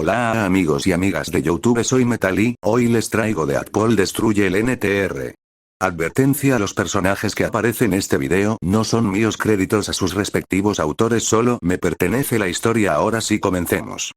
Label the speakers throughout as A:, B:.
A: Hola amigos y amigas de YouTube, soy Metali, hoy les traigo Deadpool destruye el NTR. Advertencia: los personajes que aparecen en este video no son míos, créditos a sus respectivos autores, solo me pertenece la historia. Ahora sí, comencemos.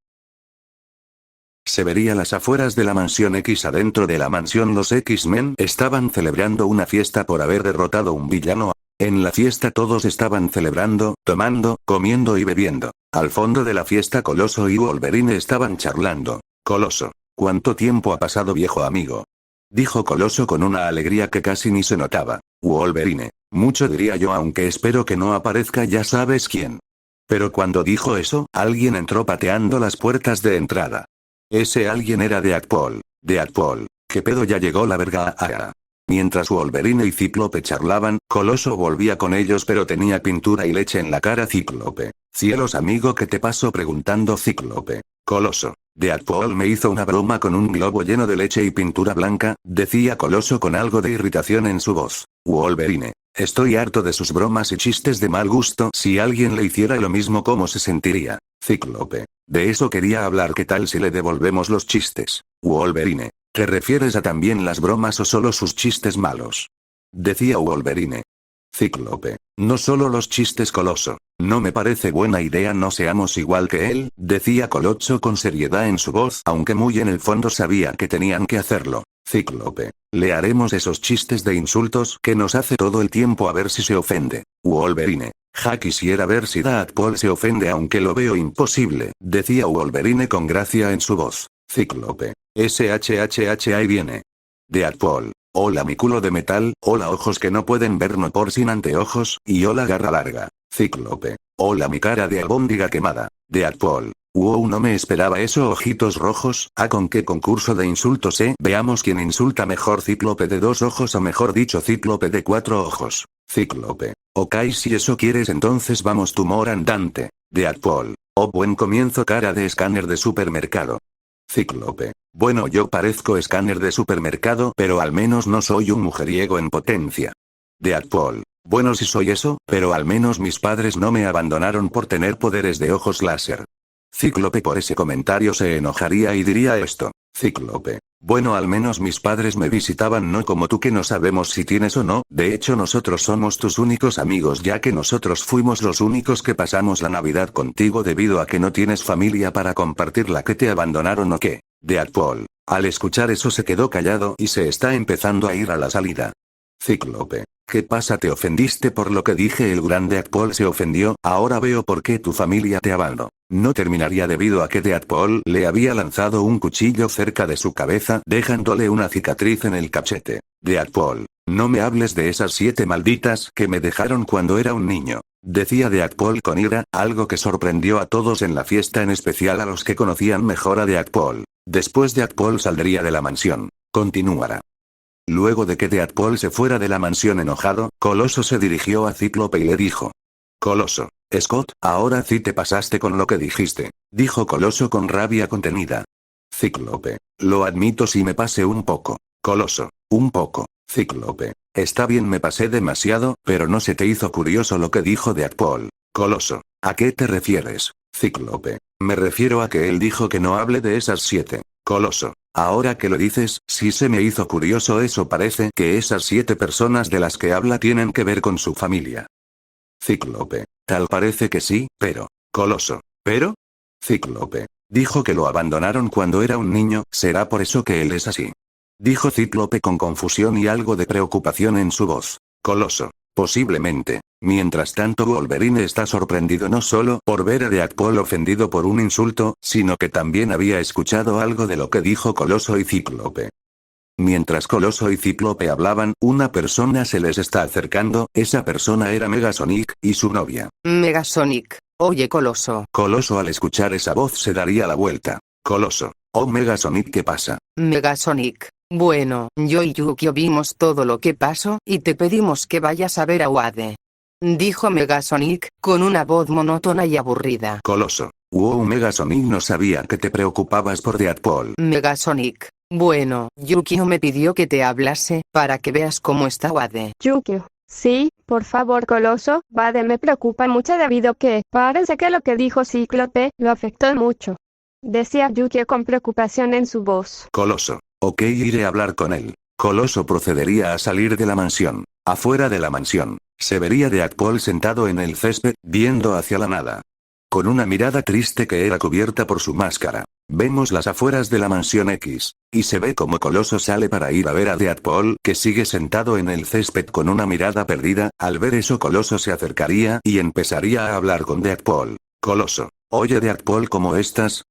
A: Se vería las afueras de la mansión X. Adentro de la mansión los X-Men estaban celebrando una fiesta por haber derrotado un villano. En la fiesta todos estaban celebrando, tomando, comiendo y bebiendo. Al fondo de la fiesta Coloso y Wolverine estaban charlando. Coloso: ¿cuánto tiempo ha pasado, viejo amigo?, dijo Coloso con una alegría que casi ni se notaba. Wolverine: mucho, diría yo, aunque espero que no aparezca ya sabes quién. Pero cuando dijo eso, alguien entró pateando las puertas de entrada. Ese alguien era Deadpool. Deadpool: ¿qué pedo, ya llegó la verga? Mientras Wolverine y Cíclope charlaban, Coloso volvía con ellos, pero tenía pintura y leche en la cara. Cíclope: cielos amigo, ¿qué te pasó? preguntando Cíclope. Coloso: Deadpool me hizo una broma con un globo lleno de leche y pintura blanca, decía Coloso con algo de irritación en su voz. Wolverine: estoy harto de sus bromas y chistes de mal gusto. Si alguien le hiciera lo mismo, ¿cómo se sentiría? Cíclope: de eso quería hablar. ¿Qué tal si le devolvemos los chistes? Wolverine: ¿te refieres a también las bromas o solo sus chistes malos?, decía Wolverine. Cíclope: no solo los chistes. Coloso: no me parece buena idea, no seamos igual que él, decía Coloso con seriedad en su voz, aunque muy en el fondo sabía que tenían que hacerlo. Cíclope: le haremos esos chistes de insultos que nos hace todo el tiempo, a ver si se ofende. Wolverine: ja, quisiera ver si Deadpool se ofende, aunque lo veo imposible, decía Wolverine con gracia en su voz. Cíclope: SHHH, ahí viene Deadpool: hola mi culo de metal, hola ojos que no pueden ver no por sin anteojos, y hola garra larga. Cíclope: hola mi cara de albóndiga quemada. Deadpool: wow, no me esperaba eso, ojitos rojos. ¿Con qué concurso de insultos, veamos quién insulta mejor, Cíclope de 2 ojos o mejor dicho Cíclope de 4 ojos. Cíclope: ok, si eso quieres entonces vamos, tumor andante. Deadpool: oh, buen comienzo, cara de escáner de supermercado. Cíclope: bueno, yo parezco escáner de supermercado, pero al menos no soy un mujeriego en potencia. Deadpool: bueno, sí soy eso, pero al menos mis padres no me abandonaron por tener poderes de ojos láser. Cíclope por ese comentario se enojaría y diría esto. Cíclope: bueno, al menos mis padres me visitaban, no como tú que no sabemos si tienes o no. De hecho nosotros somos tus únicos amigos, ya que nosotros fuimos los únicos que pasamos la Navidad contigo debido a que no tienes familia para compartirla. ¿Que te abandonaron o qué? Deadpool: al escuchar eso se quedó callado y se está empezando a ir a la salida. Cíclope: ¿qué pasa? ¿Te ofendiste por lo que dije? El gran Deadpool se ofendió. Ahora veo por qué tu familia te abandonó. No terminaría debido a que Deadpool le había lanzado un cuchillo cerca de su cabeza, dejándole una cicatriz en el cachete. Deadpool: no me hables de esas 7 malditas que me dejaron cuando era un niño, decía Deadpool con ira, algo que sorprendió a todos en la fiesta, en especial a los que conocían mejor a Deadpool. Después Deadpool saldría de la mansión. Continuará. Luego de que Deadpool se fuera de la mansión enojado, Coloso se dirigió a Cíclope y le dijo: Coloso: Scott, ahora sí te pasaste con lo que dijiste, dijo Coloso con rabia contenida. Cíclope: lo admito, si me pasé un poco. Coloso: un poco. Cíclope: está bien, me pasé demasiado, pero ¿no se te hizo curioso lo que dijo Deadpool? Coloso: ¿a qué te refieres? Cíclope: me refiero a que él dijo que no hable de esas 7. Coloso: ahora que lo dices, sí se me hizo curioso eso, parece que esas 7 personas de las que habla tienen que ver con su familia. Cíclope: tal parece que sí, pero... Coloso: ¿pero? Cíclope: dijo que lo abandonaron cuando era un niño, ¿será por eso que él es así?, dijo Cíclope con confusión y algo de preocupación en su voz. Coloso: posiblemente. Mientras tanto Wolverine está sorprendido no solo por ver a Deadpool ofendido por un insulto, sino que también había escuchado algo de lo que dijo Coloso y Cíclope. Mientras Coloso y Cíclope hablaban, una persona se les está acercando. Esa persona era Megasonic, y su novia.
B: Megasonic: oye Coloso.
A: Coloso al escuchar esa voz se daría la vuelta. Coloso: oh Megasonic, ¿qué pasa?
B: Megasonic: bueno, yo y Yukio vimos todo lo que pasó, y te pedimos que vayas a ver a Wade, dijo Megasonic, con una voz monótona y aburrida.
A: Coloso: wow, Megasonic, no sabía que te preocupabas por Deadpool.
B: Megasonic: bueno, Yukio me pidió que te hablase, para que veas cómo está Wade.
C: Yukio: sí, por favor Coloso, Wade me preocupa mucho debido a que, parece que lo que dijo Cíclope, lo afectó mucho. decía Yuki con preocupación en su voz.
A: Coloso. Ok, iré a hablar con él. Coloso procedería a salir de la mansión. Afuera de la mansión, se vería Deadpool sentado en el césped, viendo hacia la nada. Con una mirada triste que era cubierta por su máscara. Vemos las afueras de la mansión X, y se ve como Coloso sale para ir a ver a Deadpool, que sigue sentado en el césped con una mirada perdida. Al ver eso, Coloso se acercaría y empezaría a hablar con Deadpool. Coloso. Oye Deadpool, ¿cómo estás?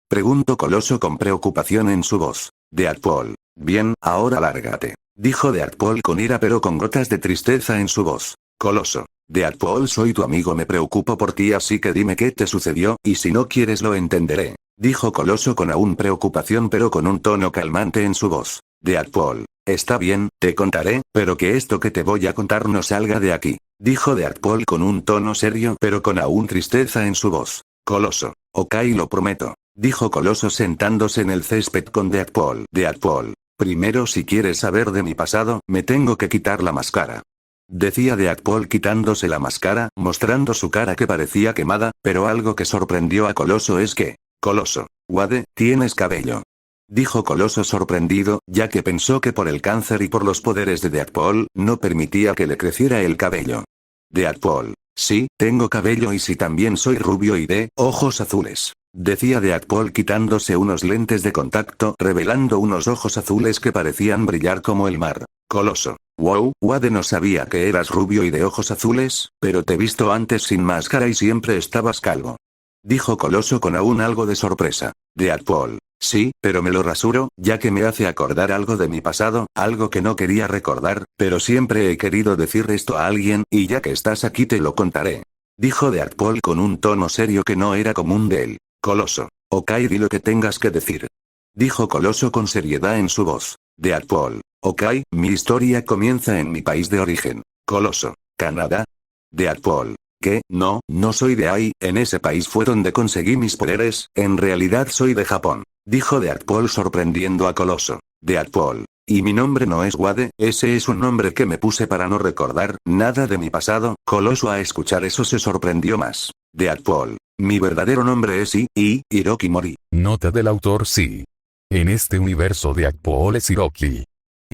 A: Preguntó Coloso con preocupación en su voz. Deadpool. Bien, ahora lárgate. Dijo Deadpool con ira pero con gotas de tristeza en su voz. Coloso. Deadpool, soy tu amigo, me preocupo por ti, así que dime qué te sucedió, y si no quieres lo entenderé. Dijo Coloso con aún preocupación pero con un tono calmante en su voz. Deadpool. Está bien, te contaré, pero que esto que te voy a contar no salga de aquí. Dijo Deadpool con un tono serio pero con aún tristeza en su voz. Coloso. Ok, lo prometo. Dijo Coloso sentándose en el césped con Deadpool. Deadpool. Primero, si quieres saber de mi pasado, me tengo que quitar la máscara. Decía Deadpool quitándose la máscara, mostrando su cara que parecía quemada, pero algo que sorprendió a Coloso es que... Coloso. Wade, tienes cabello. Dijo Coloso sorprendido, ya que pensó que por el cáncer y por los poderes de Deadpool, no permitía que le creciera el cabello. Deadpool. Sí, tengo cabello y sí también soy rubio y de ojos azules. Decía Deadpool quitándose unos lentes de contacto, revelando unos ojos azules que parecían brillar como el mar. Coloso. Wow, Wade, no sabía que eras rubio y de ojos azules, pero te he visto antes sin máscara y siempre estabas calvo. Dijo Coloso con aún algo de sorpresa. Deadpool. Sí, pero me lo rasuro, ya que me hace acordar algo de mi pasado, algo que no quería recordar, pero siempre he querido decir esto a alguien, y ya que estás aquí te lo contaré. Dijo Deadpool con un tono serio que no era común de él. Coloso. Ok, di lo que tengas que decir. Dijo Coloso con seriedad en su voz. Deadpool. Ok, mi historia comienza en mi país de origen. Coloso. ¿Canadá? Deadpool. ¿Qué? No, no soy de ahí, en ese país fue donde conseguí mis poderes, en realidad soy de Japón. Dijo Deadpool sorprendiendo a Coloso. Deadpool. Y mi nombre no es Wade, ese es un nombre que me puse para no recordar nada de mi pasado. Coloso a escuchar eso se sorprendió más. Deadpool. Mi verdadero nombre es Hiroki Mori.
D: Nota del autor: sí. En este universo Deadpool es Hiroki.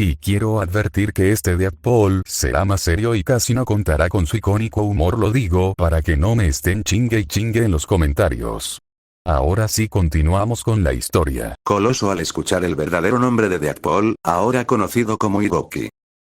D: Y quiero advertir que este Deadpool será más serio y casi no contará con su icónico humor, lo digo para que no me estén chingue y chingue en los comentarios. Ahora sí, continuamos con la historia.
A: Coloso al escuchar el verdadero nombre de Deadpool, ahora conocido como Hiroki.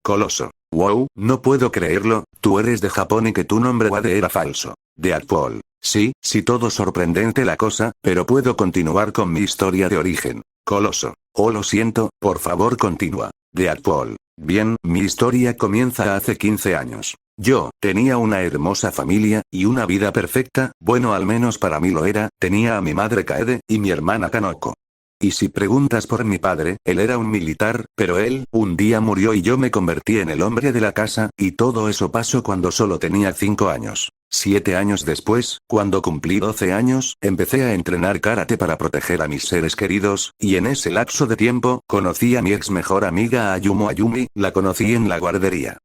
A: Coloso. Wow, no puedo creerlo, tú eres de Japón y que tu nombre Wade era falso. Deadpool. Sí, todo sorprendente la cosa, pero puedo continuar con mi historia de origen. Coloso. Oh, lo siento, por favor continúa. Deadpool. Bien, mi historia comienza hace 15 años. Yo tenía una hermosa familia, y una vida perfecta, bueno, al menos para mí lo era. Tenía a mi madre Kaede, y mi hermana Kanoko. Y si preguntas por mi padre, él era un militar, pero él, un día murió y yo me convertí en el hombre de la casa, y todo eso pasó cuando solo tenía 5 años. 7 años después, cuando cumplí 12 años, empecé a entrenar karate para proteger a mis seres queridos, y en ese lapso de tiempo, conocí a mi ex mejor amiga Ayumu Ayumi, la conocí en la guardería.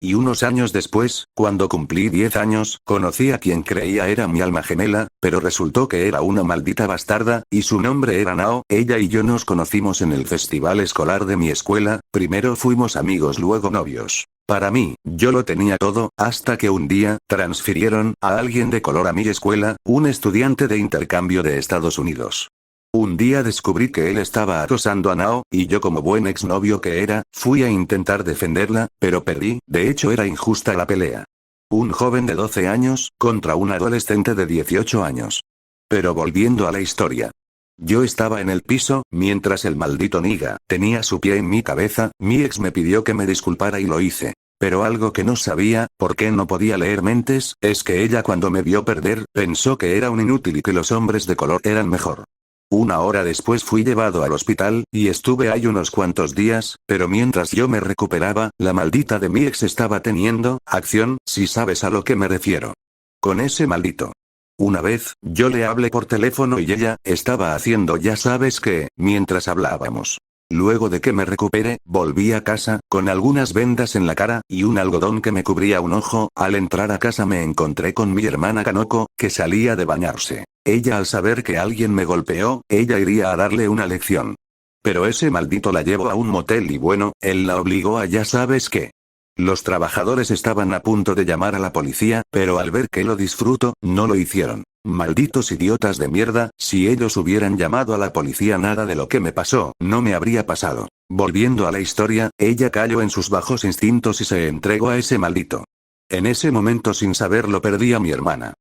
A: Y unos años después, cuando cumplí 10 años, conocí a quien creía era mi alma gemela, pero resultó que era una maldita bastarda, y su nombre era Nao. Ella y yo nos conocimos en el festival escolar de mi escuela, primero fuimos amigos, luego novios. Para mí, yo lo tenía todo, hasta que un día, transfirieron a alguien de color a mi escuela, un estudiante de intercambio de Estados Unidos. Un día descubrí que él estaba acosando a Nao, y yo como buen exnovio que era, fui a intentar defenderla, pero perdí, de hecho era injusta la pelea. Un joven de 12 años, contra un adolescente de 18 años. Pero volviendo a la historia. Yo estaba en el piso, mientras el maldito Niga tenía su pie en mi cabeza, mi ex me pidió que me disculpara y lo hice. Pero algo que no sabía, porque no podía leer mentes, es que ella cuando me vio perder, pensó que era un inútil y que los hombres de color eran mejor. Una hora después fui llevado al hospital, y estuve ahí unos cuantos días, pero mientras yo me recuperaba, la maldita de mi ex estaba teniendo acción, si sabes a lo que me refiero. Con ese maldito. Una vez, yo le hablé por teléfono y ella estaba haciendo ya sabes qué, mientras hablábamos. Luego de que me recuperé, volví a casa, con algunas vendas en la cara, y un algodón que me cubría un ojo. Al entrar a casa me encontré con mi hermana Kanoko, que salía de bañarse. Ella al saber que alguien me golpeó, ella iría a darle una lección. Pero ese maldito la llevó a un motel y bueno, él la obligó a ya sabes qué. Los trabajadores estaban a punto de llamar a la policía, pero al ver que lo disfruto, no lo hicieron. Malditos idiotas de mierda, si ellos hubieran llamado a la policía nada de lo que me pasó, no me habría pasado. Volviendo a la historia, ella cayó en sus bajos instintos y se entregó a ese maldito. En ese momento sin saberlo perdí a mi hermana.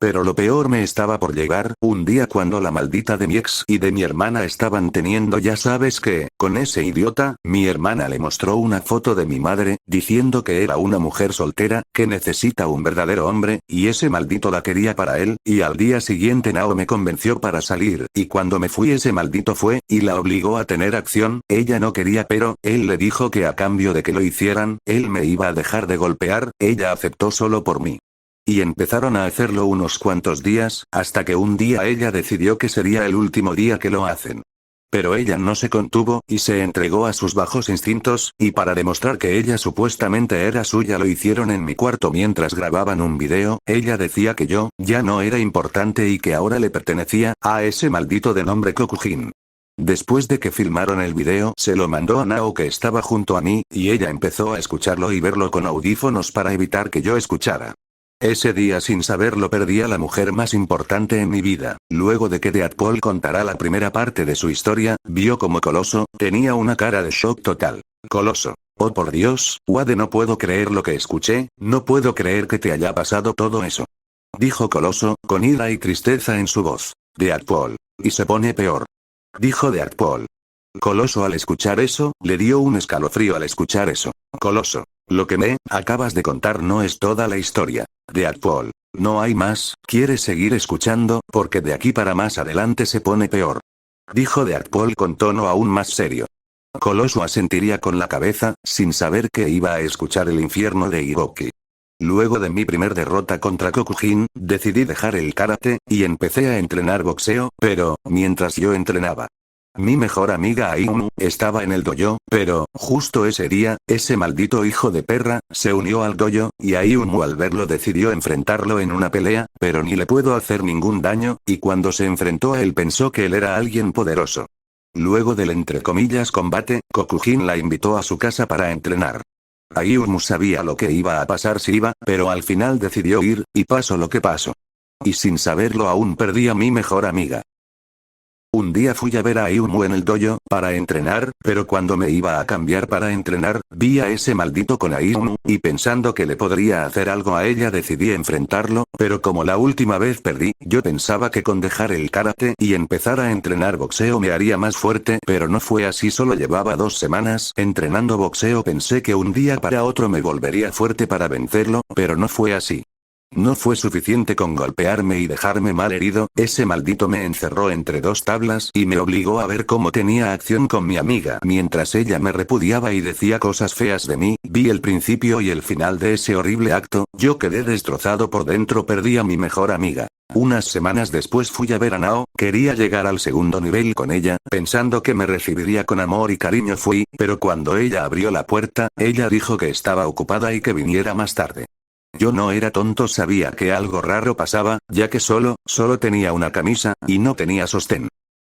A: Pero lo peor me estaba por llegar, un día cuando la maldita de mi ex y de mi hermana estaban teniendo ya sabes qué, con ese idiota, mi hermana le mostró una foto de mi madre, diciendo que era una mujer soltera, que necesita un verdadero hombre, y ese maldito la quería para él, y al día siguiente Nao me convenció para salir, y cuando me fui ese maldito fue, y la obligó a tener acción, ella no quería pero, él le dijo que a cambio de que lo hicieran, él me iba a dejar de golpear, ella aceptó solo por mí. Y empezaron a hacerlo unos cuantos días, hasta que un día ella decidió que sería el último día que lo hacen. Pero ella no se contuvo, y se entregó a sus bajos instintos, y para demostrar que ella supuestamente era suya lo hicieron en mi cuarto mientras grababan un video, ella decía que yo, ya no era importante y que ahora le pertenecía, a ese maldito de nombre Kokujin. Después de que filmaron el video, se lo mandó a Nao que estaba junto a mí, y ella empezó a escucharlo y verlo con audífonos para evitar que yo escuchara. Ese día sin saberlo perdí a la mujer más importante en mi vida. Luego de que Deadpool contara la primera parte de su historia, vio como Coloso, tenía una cara de shock total. Coloso. Oh por Dios, Wade no puedo creer lo que escuché, no puedo creer que te haya pasado todo eso. Dijo Coloso, con ira y tristeza en su voz. Deadpool. Y se pone peor. Dijo Deadpool. Coloso al escuchar eso, le dio un escalofrío al escuchar eso. Coloso. Lo que me acabas de contar no es toda la historia. Deadpool. No hay más, ¿quieres seguir escuchando? Porque de aquí para más adelante se pone peor. Dijo Deadpool con tono aún más serio. Coloso asentiría con la cabeza, sin saber que iba a escuchar el infierno de Hiroki. Luego de mi primer derrota contra Kokujin, decidí dejar el karate, y empecé a entrenar boxeo, pero, mientras yo entrenaba, mi mejor amiga Ayumu estaba en el dojo, pero, justo ese día, ese maldito hijo de perra, se unió al dojo, y Ayumu al verlo decidió enfrentarlo en una pelea, pero ni le pudo hacer ningún daño, y cuando se enfrentó a él pensó que él era alguien poderoso. Luego del entre comillas combate, Kokujin la invitó a su casa para entrenar. Ayumu sabía lo que iba a pasar si iba, pero al final decidió ir, y pasó lo que pasó. Y sin saberlo aún perdí a mi mejor amiga. Un día fui a ver a Ayumu en el dojo, para entrenar, pero cuando me iba a cambiar para entrenar, vi a ese maldito con Ayumu, y pensando que le podría hacer algo a ella decidí enfrentarlo, pero como la última vez perdí, yo pensaba que con dejar el karate y empezar a entrenar boxeo me haría más fuerte, pero no fue así, solo llevaba 2 semanas entrenando boxeo, pensé que un día para otro me volvería fuerte para vencerlo, pero no fue así. No fue suficiente con golpearme y dejarme mal herido, ese maldito me encerró entre 2 tablas y me obligó a ver cómo tenía acción con mi amiga. Mientras ella me repudiaba y decía cosas feas de mí, vi el principio y el final de ese horrible acto, yo quedé destrozado por dentro, perdí a mi mejor amiga. Unas semanas después fui a ver a Nao, quería llegar al 2.º nivel con ella, pensando que me recibiría con amor y cariño fui, pero cuando ella abrió la puerta, ella dijo que estaba ocupada y que viniera más tarde. Yo no era tonto, sabía que algo raro pasaba, ya que solo tenía una camisa, y no tenía sostén.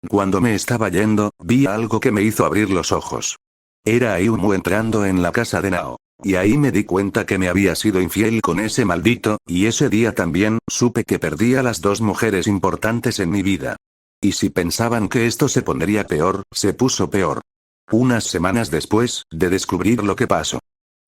A: Cuando me estaba yendo, vi algo que me hizo abrir los ojos. Era Ayumu entrando en la casa de Nao. Y ahí me di cuenta que me había sido infiel con ese maldito, y ese día también, supe que perdí a las 2 mujeres importantes en mi vida. Y si pensaban que esto se pondría peor, se puso peor. Unas semanas después, de descubrir lo que pasó.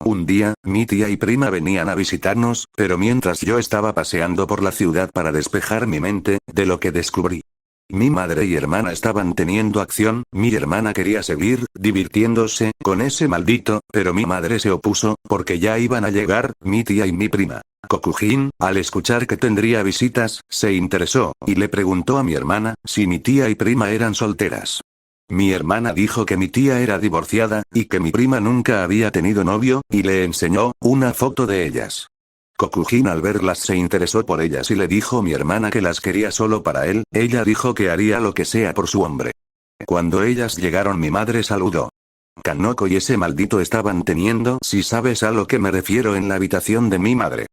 A: Un día, mi tía y prima venían a visitarnos, pero mientras yo estaba paseando por la ciudad para despejar mi mente, de lo que descubrí. Mi madre y hermana estaban teniendo acción, mi hermana quería seguir, divirtiéndose, con ese maldito, pero mi madre se opuso, porque ya iban a llegar, mi tía y mi prima. Kokujin, al escuchar que tendría visitas, se interesó, y le preguntó a mi hermana, si mi tía y prima eran solteras. Mi hermana dijo que mi tía era divorciada, y que mi prima nunca había tenido novio, y le enseñó una foto de ellas. Kokujin al verlas se interesó por ellas y le dijo a mi hermana que las quería solo para él, ella dijo que haría lo que sea por su hombre. Cuando ellas llegaron mi madre saludó. Kanoko y ese maldito estaban teniendo, si sabes a lo que me refiero, en la habitación de mi madre.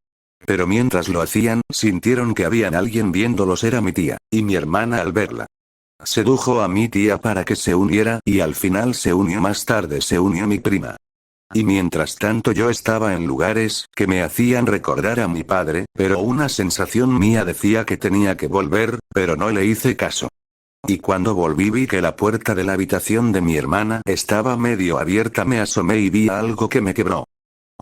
A: Pero mientras lo hacían, sintieron que había alguien viéndolos. Era mi tía, y mi hermana al verla. Sedujo a mi tía para que se uniera y al final se unió. Más tarde se unió mi prima. Y mientras tanto yo estaba en lugares que me hacían recordar a mi padre, pero una sensación mía decía que tenía que volver, pero no le hice caso. Y cuando volví vi que la puerta de la habitación de mi hermana estaba medio abierta. Me asomé y vi algo que me quebró.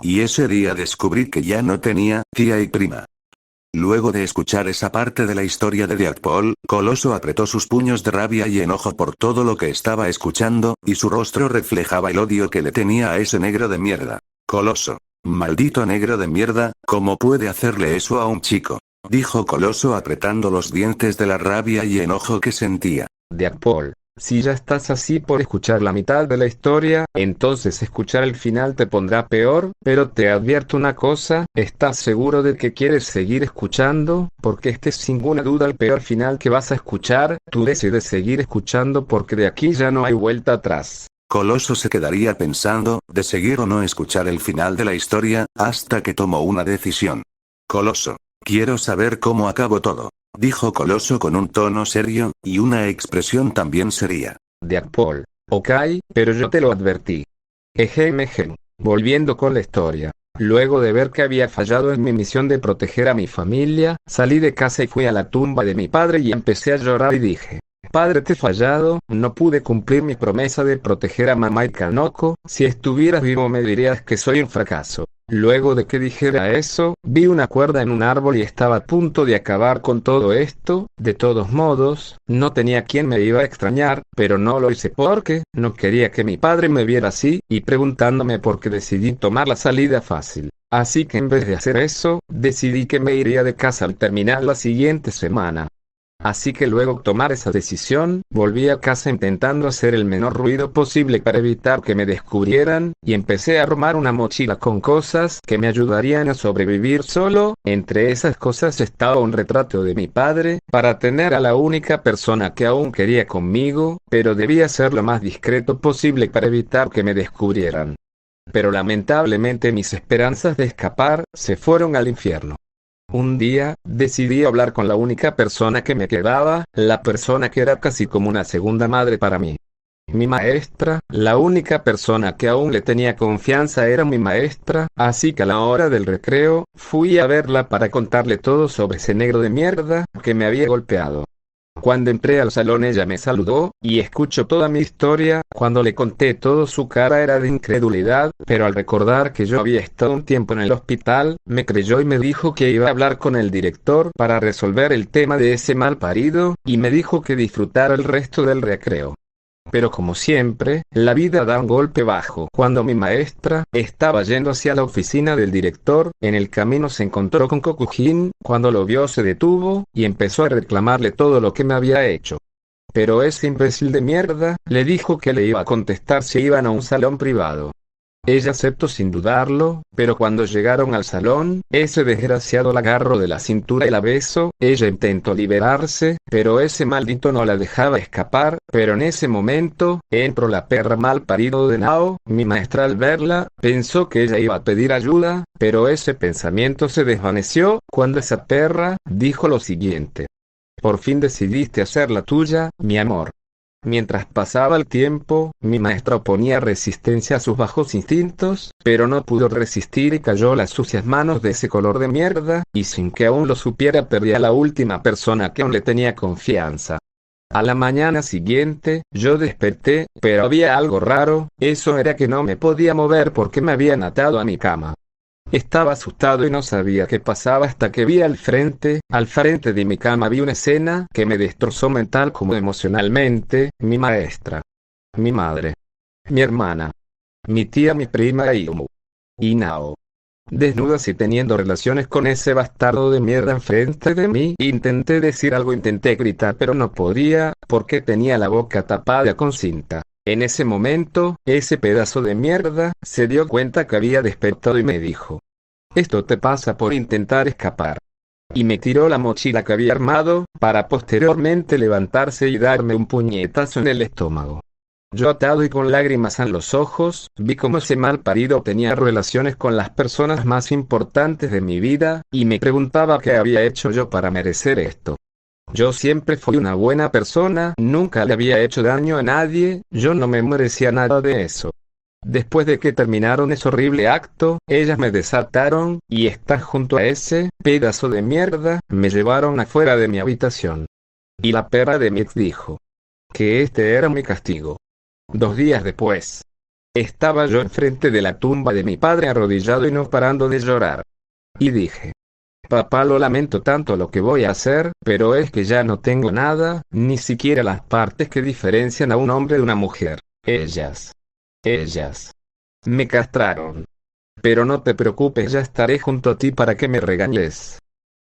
A: Y ese día descubrí que ya no tenía tía y prima. Luego de escuchar esa parte de la historia de Deadpool, Coloso apretó sus puños de rabia y enojo por todo lo que estaba escuchando, y su rostro reflejaba el odio que le tenía a ese negro de mierda. Coloso. Maldito negro de mierda, ¿cómo puede hacerle eso a un chico? Dijo Coloso apretando los dientes de la rabia y enojo que sentía.
E: Deadpool, si ya estás así por escuchar la mitad de la historia, entonces escuchar el final te pondrá peor, pero te advierto una cosa, ¿estás seguro de que quieres seguir escuchando? Porque este es sin ninguna duda el peor final que vas a escuchar, tú decides seguir escuchando porque de aquí ya no hay vuelta atrás.
A: Coloso se quedaría pensando, de seguir o no escuchar el final de la historia, hasta que tomó una decisión. Coloso. Quiero saber cómo acabó todo. Dijo Coloso con un tono serio, y una expresión también seria.
E: Deadpool. Ok, pero yo te lo advertí. Ejem. Volviendo con la historia. Luego de ver que había fallado en mi misión de proteger a mi familia, salí de casa y fui a la tumba de mi padre y empecé a llorar y dije: Padre, te he fallado, no pude cumplir mi promesa de proteger a mamá y Kanoko, si estuvieras vivo me dirías que soy un fracaso. Luego de que dijera eso, vi una cuerda en un árbol y estaba a punto de acabar con todo esto. De todos modos, no tenía quien me iba a extrañar, pero no lo hice porque no quería que mi padre me viera así, y preguntándome por qué decidí tomar la salida fácil. Así que en vez de hacer eso, decidí que me iría de casa al terminar la siguiente semana. Así que luego de tomar esa decisión, volví a casa intentando hacer el menor ruido posible para evitar que me descubrieran, y empecé a armar una mochila con cosas que me ayudarían a sobrevivir solo. Entre esas cosas estaba un retrato de mi padre, para tener a la única persona que aún quería conmigo, pero debía ser lo más discreto posible para evitar que me descubrieran. Pero lamentablemente mis esperanzas de escapar se fueron al infierno. Un día, decidí hablar con la única persona que me quedaba, la persona que era casi como una segunda madre para mí. Mi maestra, la única persona que aún le tenía confianza era mi maestra, así que a la hora del recreo, fui a verla para contarle todo sobre ese negro de mierda que me había golpeado. Cuando entré al salón ella me saludó, y escuchó toda mi historia. Cuando le conté todo su cara era de incredulidad, pero al recordar que yo había estado un tiempo en el hospital, me creyó y me dijo que iba a hablar con el director para resolver el tema de ese mal parido, y me dijo que disfrutara el resto del recreo. Pero como siempre, la vida da un golpe bajo. Cuando mi maestra estaba yendo hacia la oficina del director, en el camino se encontró con Kokujin. Cuando lo vio se detuvo, y empezó a reclamarle todo lo que me había hecho. Pero ese imbécil de mierda, le dijo que le iba a contestar si iban a un salón privado. Ella aceptó sin dudarlo, pero cuando llegaron al salón, ese desgraciado la agarró de la cintura y la besó. Ella intentó liberarse, pero ese maldito no la dejaba escapar, pero en ese momento, entró la perra mal parido de Nao. Mi maestra al verla, pensó que ella iba a pedir ayuda, pero ese pensamiento se desvaneció, cuando esa perra, dijo lo siguiente: Por fin decidiste hacerla tuya, mi amor. Mientras pasaba el tiempo, mi maestra oponía resistencia a sus bajos instintos, pero no pudo resistir y cayó a las sucias manos de ese color de mierda, y sin que aún lo supiera perdí a la última persona que aún le tenía confianza. A la mañana siguiente, yo desperté, pero había algo raro, eso era que no me podía mover porque me habían atado a mi cama. Estaba asustado y no sabía qué pasaba hasta que vi al frente de mi cama vi una escena que me destrozó mental como emocionalmente: mi maestra, mi madre, mi hermana, mi tía, mi prima Iumu y Nao, desnudas y teniendo relaciones con ese bastardo de mierda enfrente de mí. Intenté decir algo, intenté gritar, pero no podía, porque tenía la boca tapada con cinta. En ese momento, ese pedazo de mierda se dio cuenta que había despertado y me dijo: Esto te pasa por intentar escapar. Y me tiró la mochila que había armado, para posteriormente levantarse y darme un puñetazo en el estómago. Yo atado y con lágrimas en los ojos, vi cómo ese malparido tenía relaciones con las personas más importantes de mi vida, y me preguntaba qué había hecho yo para merecer esto. Yo siempre fui una buena persona, nunca le había hecho daño a nadie, yo no me merecía nada de eso. Después de que terminaron ese horrible acto, ellas me desataron, y están junto a ese pedazo de mierda, me llevaron afuera de mi habitación. Y la perra de mi ex dijo que este era mi castigo. 2 días después, estaba yo enfrente de la tumba de mi padre arrodillado y no parando de llorar. Y dije: papá, lo lamento tanto lo que voy a hacer, pero es que ya no tengo nada, ni siquiera las partes que diferencian a un hombre de una mujer. Ellas me castraron. Pero no te preocupes, ya estaré junto a ti para que me regañes.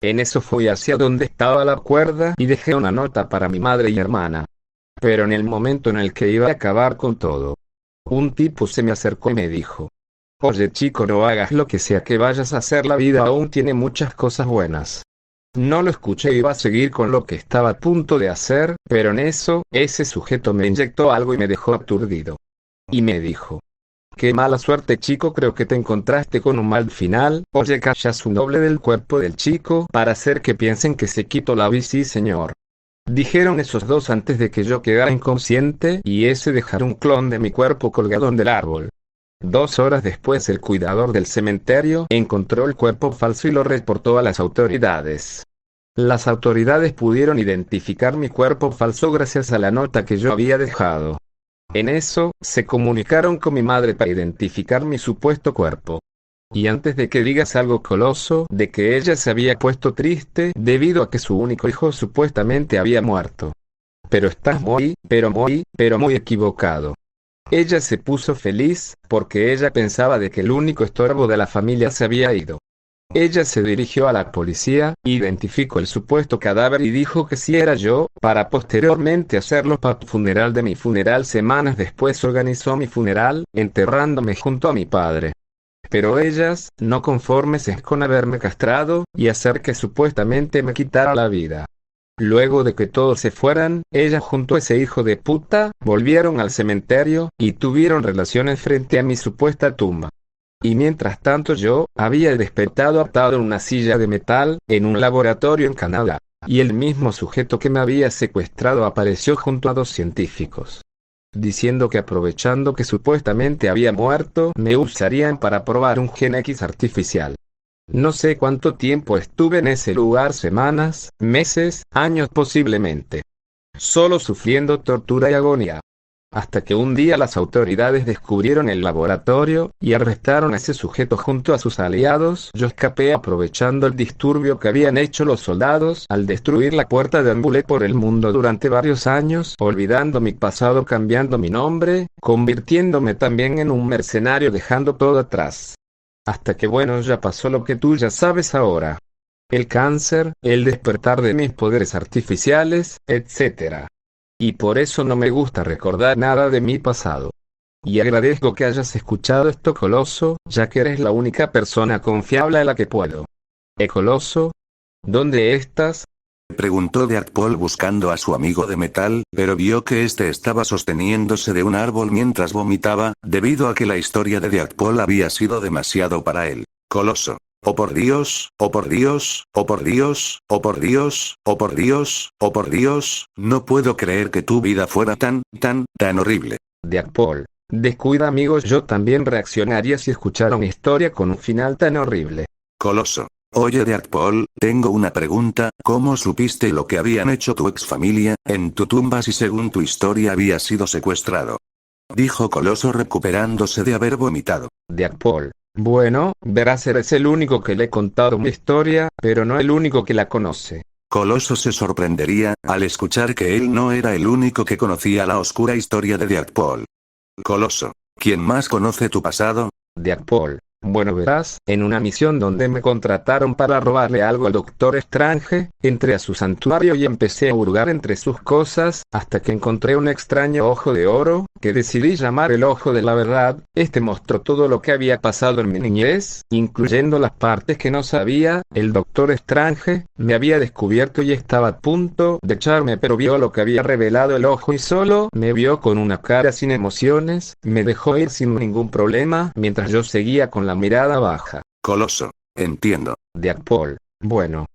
E: En eso fui hacia donde estaba la cuerda y dejé una nota para mi madre y hermana. Pero en el momento en el que iba a acabar con todo, un tipo se me acercó y me dijo: oye chico, no hagas lo que sea que vayas a hacer, la vida aún tiene muchas cosas buenas. No lo escuché, iba a seguir con lo que estaba a punto de hacer, pero en eso, ese sujeto me inyectó algo y me dejó aturdido. Y me dijo: qué mala suerte chico, creo que te encontraste con un mal final. Oye, callas un doble del cuerpo del chico para hacer que piensen que se quitó la vida. Sí señor. Dijeron esos dos antes de que yo quedara inconsciente y ese dejar un clon de mi cuerpo colgado del árbol. 2 horas después el cuidador del cementerio encontró el cuerpo falso y lo reportó a las autoridades. Las autoridades pudieron identificar mi cuerpo falso gracias a la nota que yo había dejado. En eso, se comunicaron con mi madre para identificar mi supuesto cuerpo. Y antes de que digas algo, Coloso, de que ella se había puesto triste debido a que su único hijo supuestamente había muerto. Pero estás muy equivocado. Ella se puso feliz, porque ella pensaba de que el único estorbo de la familia se había ido. Ella se dirigió a la policía, identificó el supuesto cadáver y dijo que sí era yo, para posteriormente hacerlo para el funeral de mi funeral. Semanas después organizó mi funeral, enterrándome junto a mi padre. Pero ellas, no conformes con haberme castrado, y hacer que supuestamente me quitara la vida. Luego de que todos se fueran, ella junto a ese hijo de puta, volvieron al cementerio, y tuvieron relaciones frente a mi supuesta tumba. Y mientras tanto yo, había despertado atado en una silla de metal, en un laboratorio en Canadá. Y el mismo sujeto que me había secuestrado apareció junto a 2 científicos, diciendo que aprovechando que supuestamente había muerto, me usarían para probar un gen X artificial. No sé cuánto tiempo estuve en ese lugar, semanas, meses, años posiblemente. Solo sufriendo tortura y agonía. Hasta que un día las autoridades descubrieron el laboratorio, y arrestaron a ese sujeto junto a sus aliados. Yo escapé aprovechando el disturbio que habían hecho los soldados al destruir la puerta. Deambulé por el mundo durante varios años, olvidando mi pasado, cambiando mi nombre, convirtiéndome también en un mercenario, dejando todo atrás. Hasta que bueno, ya pasó lo que tú ya sabes ahora. El cáncer, el despertar de mis poderes artificiales, etc. Y por eso no me gusta recordar nada de mi pasado. Y agradezco que hayas escuchado esto, Coloso, ya que eres la única persona confiable a la que puedo. Coloso, ¿dónde estás?
A: Preguntó Deadpool buscando a su amigo de metal, pero vio que este estaba sosteniéndose de un árbol mientras vomitaba, debido a que la historia de Deadpool había sido demasiado para él. Coloso. Oh por Dios, oh por Dios, oh por Dios, oh por Dios, oh por Dios, oh por Dios, no puedo creer que tu vida fuera tan horrible.
E: Deadpool, descuida amigos, yo también reaccionaría si escuchara una historia con un final tan horrible.
A: Coloso. Oye Deadpool, tengo una pregunta, ¿cómo supiste lo que habían hecho tu ex familia, en tu tumba si según tu historia había sido secuestrado? Dijo Coloso recuperándose de haber vomitado.
E: Deadpool. Bueno, verás, eres el único que le he contado mi historia, pero no el único que la conoce.
A: Coloso se sorprendería, al escuchar que él no era el único que conocía la oscura historia de Deadpool. Coloso. ¿Quién más conoce tu pasado?
E: Deadpool. Bueno, verás, en una misión donde me contrataron para robarle algo al Doctor Strange, entré a su santuario y empecé a hurgar entre sus cosas, hasta que encontré un extraño ojo de oro, que decidí llamar el Ojo de la Verdad. Este mostró todo lo que había pasado en mi niñez, incluyendo las partes que no sabía. El Doctor Strange me había descubierto y estaba a punto de echarme, pero vio lo que había revelado el ojo y solo me vio con una cara sin emociones. Me dejó ir sin ningún problema, mientras yo seguía con la mirada baja.
A: Coloso. Entiendo.
E: Deadpool. Bueno.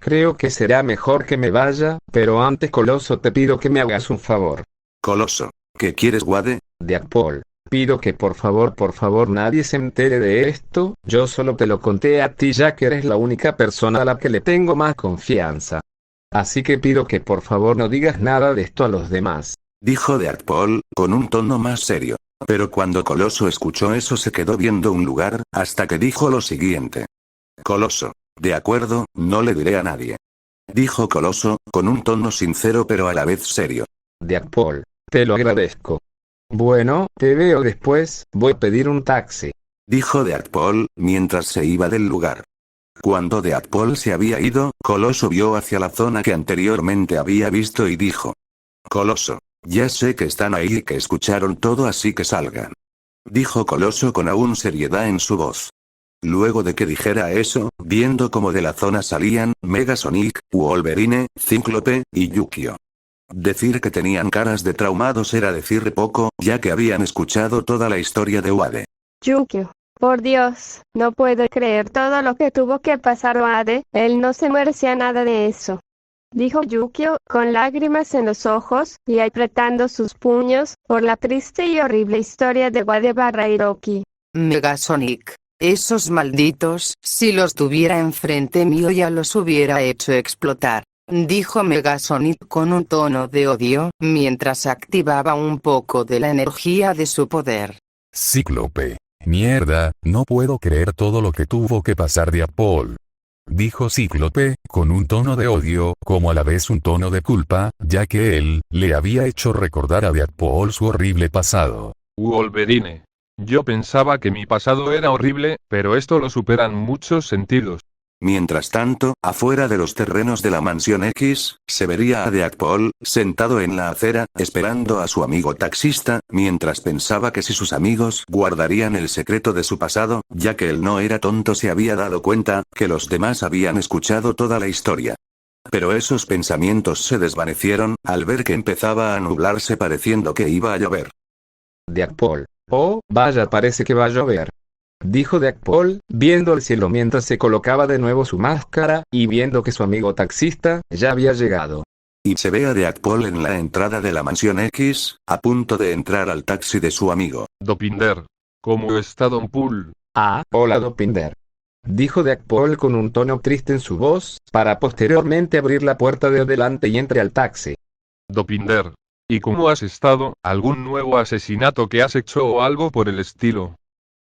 E: Creo que será mejor que me vaya, pero antes, Coloso, te pido que me hagas un favor.
A: Coloso. ¿Qué quieres, Wade?
E: Deadpool. Pido que por favor nadie se entere de esto. Yo solo te lo conté a ti, ya que eres la única persona a la que le tengo más confianza. Así que pido que por favor no digas nada de esto a los demás.
A: Dijo Deadpool, con un tono más serio. Pero cuando Coloso escuchó eso se quedó viendo un lugar, hasta que dijo lo siguiente. Coloso. De acuerdo, no le diré a nadie. Dijo Coloso, con un tono sincero pero a la vez serio.
E: Deadpool. Te lo agradezco. Bueno, te veo después, voy a pedir un taxi.
A: Dijo Deadpool, mientras se iba del lugar. Cuando Deadpool se había ido, Coloso vio hacia la zona que anteriormente había visto y dijo. Coloso. Ya sé que están ahí y que escucharon todo, así que salgan. Dijo Coloso con aún seriedad en su voz. Luego de que dijera eso, viendo cómo de la zona salían Megasonic, Wolverine, Cíclope y Yukio. Decir que tenían caras de traumados era decir poco, ya que habían escuchado toda la historia de Wade.
C: Yukio. Por Dios, no puedo creer todo lo que tuvo que pasar Wade, él no se merecía nada de eso. Dijo Yukio, con lágrimas en los ojos, y apretando sus puños, por la triste y horrible historia de Wade barra Hiroki.
B: Megasonic. Esos malditos, si los tuviera enfrente mío ya los hubiera hecho explotar. Dijo Megasonic con un tono de odio, mientras activaba un poco de la energía de su poder.
D: Cíclope. Mierda, no puedo creer todo lo que tuvo que pasar Deadpool. Dijo Cíclope, con un tono de odio, como a la vez un tono de culpa, ya que él, le había hecho recordar a Deadpool su horrible pasado.
F: Wolverine. Yo pensaba que mi pasado era horrible, pero esto lo supera en muchos sentidos.
A: Mientras tanto, afuera de los terrenos de la Mansión X, se vería a Deadpool, sentado en la acera, esperando a su amigo taxista, mientras pensaba que si sus amigos guardarían el secreto de su pasado, ya que él no era tonto, se había dado cuenta, que los demás habían escuchado toda la historia. Pero esos pensamientos se desvanecieron, al ver que empezaba a nublarse pareciendo que iba a llover.
E: Deadpool. Oh, vaya, parece que va a llover. Dijo Deadpool, viendo el cielo mientras se colocaba de nuevo su máscara, y viendo que su amigo taxista ya había llegado.
A: Y se ve a Deadpool en la entrada de la Mansión X, a punto de entrar al taxi de su amigo.
F: Dopinder. ¿Cómo está Don Pool?
E: Ah, hola Dopinder. Dijo Deadpool con un tono triste en su voz, para posteriormente abrir la puerta de adelante y entre al taxi.
F: Dopinder. ¿Y cómo has estado? ¿Algún nuevo asesinato que has hecho o algo por el estilo?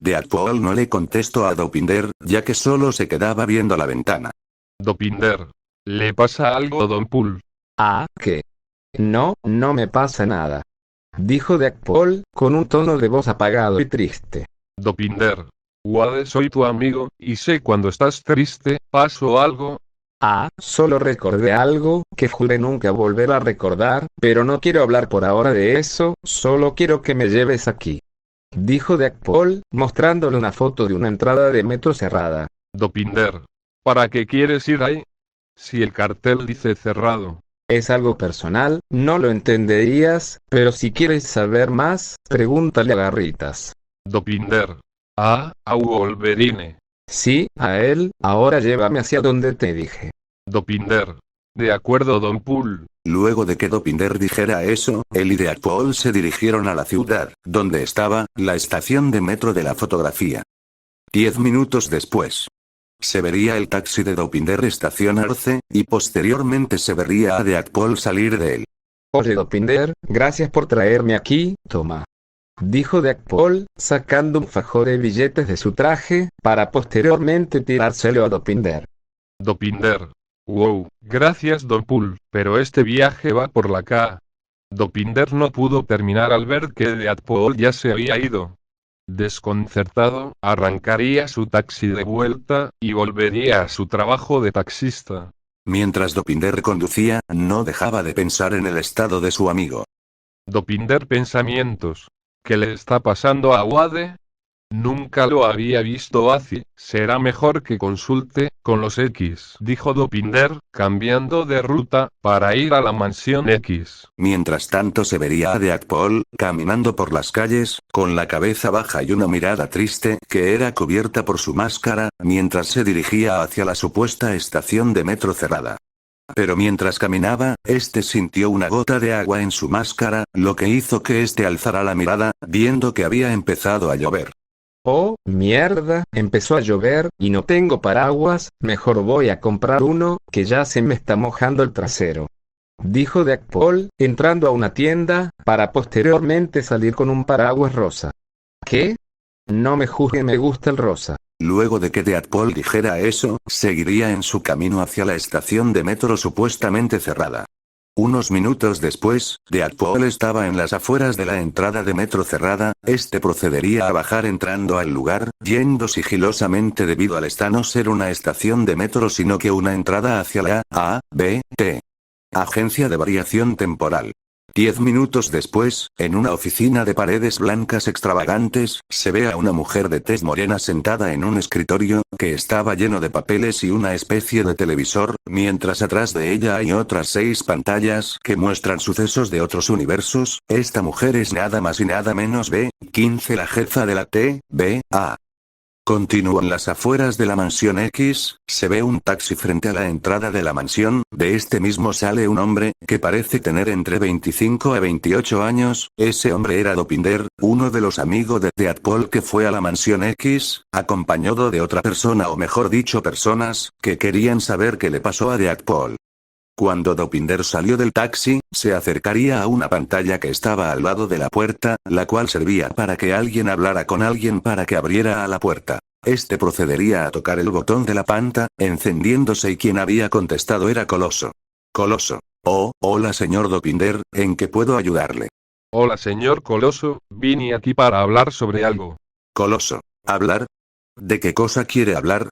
A: Deadpool no le contestó a Dopinder, ya que solo se quedaba viendo la ventana.
F: Dopinder. ¿Le pasa algo a Don Pool?
E: Ah, ¿qué? No, no me pasa nada. Dijo Deadpool, con un tono de voz apagado y triste.
F: Dopinder. Wade, soy tu amigo, y sé cuando estás triste, ¿pasó algo?
E: Ah, solo recordé algo, que juré nunca volver a recordar, pero no quiero hablar por ahora de eso, solo quiero que me lleves aquí. Dijo Deadpool, mostrándole una foto de una entrada de metro cerrada.
F: Dopinder. ¿Para qué quieres ir ahí? Si el cartel dice cerrado.
E: Es algo personal, no lo entenderías, pero si quieres saber más, pregúntale a Garritas.
F: Dopinder. Ah, a Wolverine.
E: Sí, a él, ahora llévame hacia donde te dije.
F: Dopinder. De acuerdo, Don Pool.
A: Luego de que Dopinder dijera eso, él y Deadpool se dirigieron a la ciudad, donde estaba la estación de metro de la fotografía. 10 minutos después, se vería el taxi de Dopinder estacionarse, y posteriormente se vería a Deadpool salir de él.
E: Oye Dopinder, gracias por traerme aquí, toma. Dijo Deadpool, sacando un fajo de billetes de su traje, para posteriormente tirárselo a Dopinder.
F: Dopinder. Wow, gracias Don Pool, pero este viaje va por la K. Dopinder no pudo terminar al ver que Deadpool ya se había ido. Desconcertado, arrancaría su taxi de vuelta, y volvería a su trabajo de taxista.
A: Mientras Dopinder conducía, no dejaba de pensar en el estado de su amigo.
F: Dopinder pensamientos. ¿Qué le está pasando a Wade? Nunca lo había visto así. Será mejor que consulte con los X, dijo Dopinder, cambiando de ruta, para ir a la mansión X.
A: Mientras tanto se vería a Deadpool, caminando por las calles, con la cabeza baja y una mirada triste, que era cubierta por su máscara, mientras se dirigía hacia la supuesta estación de metro cerrada. Pero mientras caminaba, este sintió una gota de agua en su máscara, lo que hizo que este alzara la mirada, viendo que había empezado a llover.
E: Oh, mierda, empezó a llover, y no tengo paraguas, mejor voy a comprar uno, que ya se me está mojando el trasero. Dijo Deadpool, entrando a una tienda, para posteriormente salir con un paraguas rosa. ¿Qué? No me juzgue, me gusta el rosa.
A: Luego de que Deadpool dijera eso, seguiría en su camino hacia la estación de metro supuestamente cerrada. Unos minutos después, Deadpool estaba en las afueras de la entrada de metro cerrada, este procedería a bajar entrando al lugar, yendo sigilosamente debido al esta no ser una estación de metro sino que una entrada hacia la A.B.T. Agencia de Variación Temporal. 10 minutos después, en una oficina de paredes blancas extravagantes, se ve a una mujer de tez morena sentada en un escritorio, que estaba lleno de papeles y una especie de televisor, mientras atrás de ella hay otras 6 pantallas que muestran sucesos de otros universos. Esta mujer es nada más y nada menos B15, la jefa de la TVA. Continúo en las afueras de la mansión X, se ve un taxi frente a la entrada de la mansión, de este mismo sale un hombre, que parece tener entre 25 a 28 años, ese hombre era Dopinder, uno de los amigos de Deadpool que fue a la mansión X, acompañado de otra persona o mejor dicho personas, que querían saber qué le pasó a Deadpool. Cuando Dopinder salió del taxi, se acercaría a una pantalla que estaba al lado de la puerta, la cual servía para que alguien hablara con alguien para que abriera a la puerta. Este procedería a tocar el botón de la pantalla, encendiéndose y quien había contestado era Coloso. Coloso. Oh, hola señor Dopinder, ¿en qué puedo ayudarle?
F: Hola señor Coloso, vine aquí para hablar sobre algo.
A: Coloso. ¿Hablar? ¿De qué cosa quiere hablar?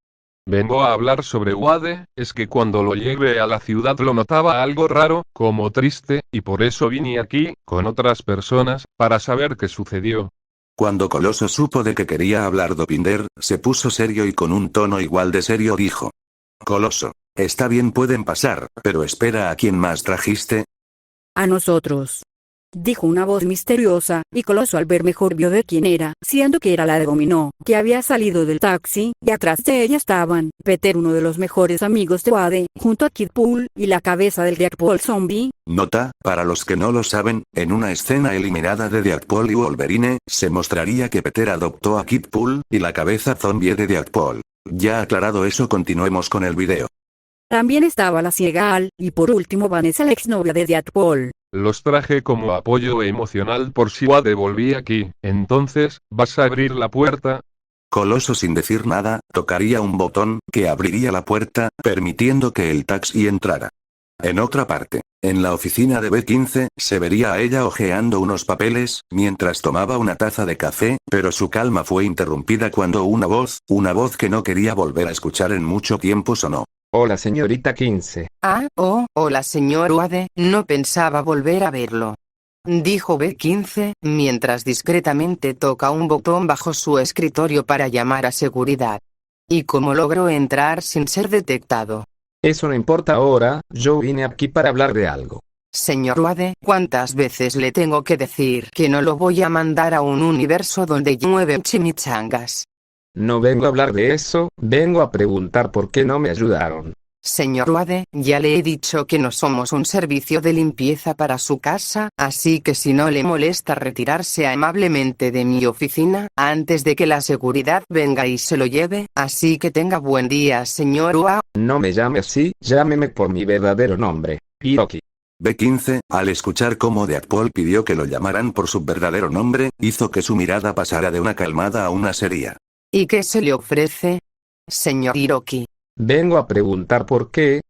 F: Vengo a hablar sobre Wade, es que cuando lo llevé a la ciudad lo notaba algo raro, como triste, y por eso vine aquí, con otras personas, para saber qué sucedió.
A: Cuando Coloso supo de que quería hablar Dopinder, se puso serio y con un tono igual de serio dijo. Coloso. Está bien, pueden pasar, pero espera, ¿a quién más trajiste?
G: A nosotros. Dijo una voz misteriosa, y Coloso al ver mejor vio de quién era, siendo que era la de Dominó, que había salido del taxi, y atrás de ella estaban, Peter, uno de los mejores amigos de Wade, junto a Kidpool, y la cabeza del Deadpool zombie.
A: Nota, para los que no lo saben, en una escena eliminada de Deadpool y Wolverine, se mostraría que Peter adoptó a Kidpool, y la cabeza zombie de Deadpool. Ya aclarado eso, continuemos con el video.
G: También estaba la ciega Al, y por último Vanessa, la exnovia de Deadpool.
F: Los traje como apoyo emocional por si Wade volvía aquí. Entonces, ¿vas a abrir la puerta?
A: Coloso sin decir nada, tocaría un botón, que abriría la puerta, permitiendo que el taxi entrara. En otra parte, en la oficina de B15, se vería a ella hojeando unos papeles, mientras tomaba una taza de café, pero su calma fue interrumpida cuando una voz que no quería volver a escuchar en mucho tiempo sonó.
E: Hola señorita 15.
B: Hola señor Wade, no pensaba volver a verlo. Dijo B15, mientras discretamente toca un botón bajo su escritorio para llamar a seguridad. ¿Y cómo logró entrar sin ser detectado?
E: Eso no importa ahora, yo vine aquí para hablar de algo.
B: Señor Wade, ¿cuántas veces le tengo que decir que no lo voy a mandar a un universo donde llueven chimichangas?
E: No vengo a hablar de eso, vengo a preguntar por qué no me ayudaron.
B: Señor Wade, ya le he dicho que no somos un servicio de limpieza para su casa, así que si no le molesta retirarse amablemente de mi oficina, antes de que la seguridad venga y se lo lleve, así que tenga buen día señor Wade.
E: No me llame así, llámeme por mi verdadero nombre, Hiroki.
A: B15, al escuchar cómo Deadpool pidió que lo llamaran por su verdadero nombre, hizo que su mirada pasara de una calmada a una seria.
B: ¿Y qué se le ofrece? Señor Hiroki.
E: Vengo a preguntar por qué.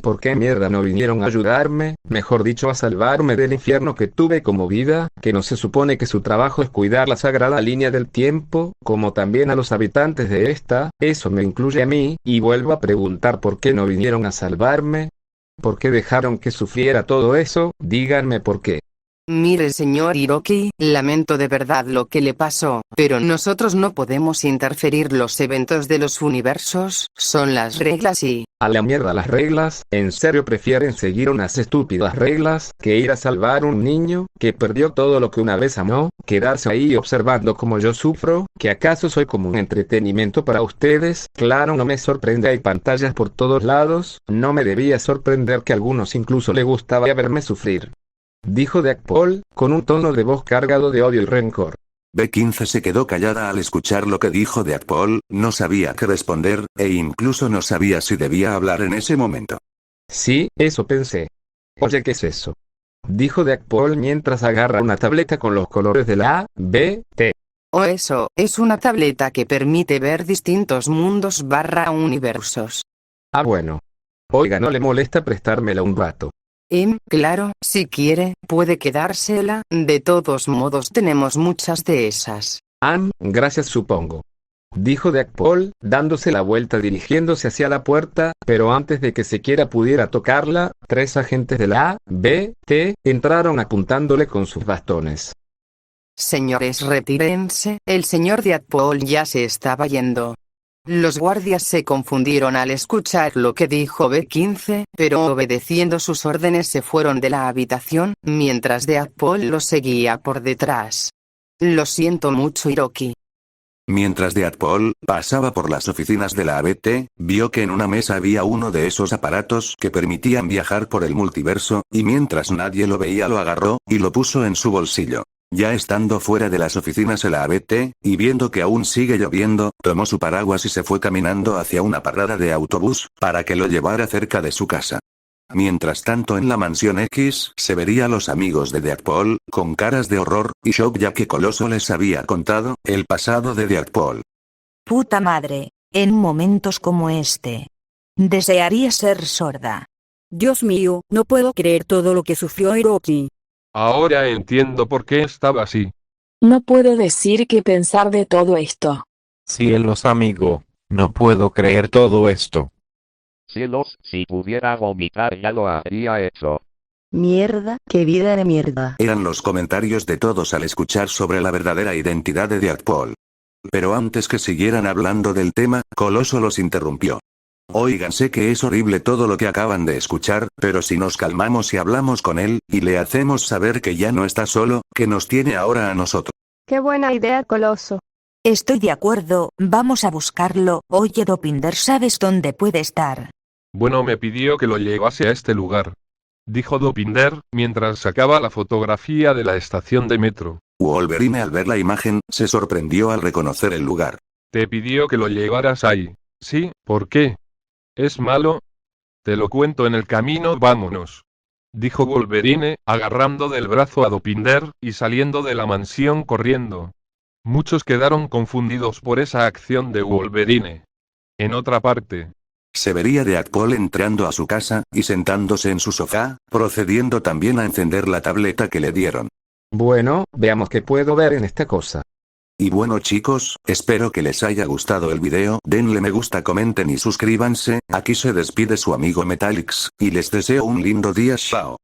E: ¿Por qué mierda no vinieron a ayudarme? Mejor dicho, a salvarme del infierno que tuve como vida, que no se supone que su trabajo es cuidar la sagrada línea del tiempo, como también a los habitantes de esta, eso me incluye a mí, y vuelvo a preguntar por qué no vinieron a salvarme. ¿Por qué dejaron que sufriera todo eso? Díganme por qué.
B: Mire señor Hiroki, lamento de verdad lo que le pasó, pero nosotros no podemos interferir los eventos de los universos, son las reglas y...
E: A la mierda las reglas, ¿en serio prefieren seguir unas estúpidas reglas, que ir a salvar un niño, que perdió todo lo que una vez amó, quedarse ahí observando como yo sufro, que acaso soy como un entretenimiento para ustedes? Claro, no me sorprende, hay pantallas por todos lados, no me debía sorprender que a algunos incluso le gustaba verme sufrir. Dijo Deadpool, con un tono de voz cargado de odio y rencor.
A: B15 se quedó callada al escuchar lo que dijo Deadpool, no sabía qué responder, e incluso no sabía si debía hablar en ese momento.
E: Sí, eso pensé. Oye, ¿qué es eso? Dijo Deadpool mientras agarra una tableta con los colores de la A, B, T.
B: Oh, eso, es una tableta que permite ver distintos mundos / universos.
E: Ah, bueno. Oiga, ¿no le molesta prestármela un rato?
B: Claro, si quiere, puede quedársela, de todos modos tenemos muchas de esas.
E: Gracias supongo. Dijo Deadpool, dándose la vuelta dirigiéndose hacia la puerta, pero antes de que siquiera pudiera tocarla, 3 agentes de la A, B, T, entraron apuntándole con sus bastones.
B: Señores, retírense, el señor Deadpool ya se estaba yendo. Los guardias se confundieron al escuchar lo que dijo B15, pero obedeciendo sus órdenes se fueron de la habitación, mientras Deadpool los seguía por detrás. Lo siento mucho, Hiroki.
A: Mientras Deadpool pasaba por las oficinas de la ABT, vio que en una mesa había uno de esos aparatos que permitían viajar por el multiverso, y mientras nadie lo veía lo agarró, y lo puso en su bolsillo. Ya estando fuera de las oficinas de la ABT, y viendo que aún sigue lloviendo, tomó su paraguas y se fue caminando hacia una parada de autobús, para que lo llevara cerca de su casa. Mientras tanto en la mansión X, se vería a los amigos de Deadpool, con caras de horror y shock ya que Coloso les había contado el pasado de Deadpool.
H: Puta madre, en momentos como este. Desearía ser sorda.
G: Dios mío, no puedo creer todo lo que sufrió Hiroki.
F: Ahora entiendo por qué estaba así.
I: No puedo decir qué pensar de todo esto.
J: Cielos amigo, no puedo creer todo esto.
K: Cielos, si pudiera vomitar ya lo habría hecho.
L: Mierda, qué vida de mierda.
A: Eran los comentarios de todos al escuchar sobre la verdadera identidad de Deadpool. Pero antes que siguieran hablando del tema, Coloso los interrumpió. Oigan, sé que es horrible todo lo que acaban de escuchar, pero si nos calmamos y hablamos con él, y le hacemos saber que ya no está solo, que nos tiene ahora a nosotros.
C: Qué buena idea, Coloso.
H: Estoy de acuerdo, vamos a buscarlo. Oye, Dopinder, ¿sabes dónde puede estar?
F: Bueno, me pidió que lo llevase a este lugar. Dijo Dopinder, mientras sacaba la fotografía de la estación de metro.
A: Wolverine al ver la imagen, se sorprendió al reconocer el lugar.
F: Te pidió que lo llevaras ahí. ¿Sí? ¿Por qué? ¿Es malo? Te lo cuento en el camino, vámonos. Dijo Wolverine, agarrando del brazo a Dopinder, y saliendo de la mansión corriendo. Muchos quedaron confundidos por esa acción de Wolverine. En otra parte,
A: se vería Deadpool entrando a su casa, y sentándose en su sofá, procediendo también a encender la tableta que le dieron.
E: Bueno, veamos qué puedo ver en esta cosa.
A: Y bueno chicos, espero que les haya gustado el video, denle me gusta, comenten y suscríbanse, aquí se despide su amigo Metalix, y les deseo un lindo día, chao.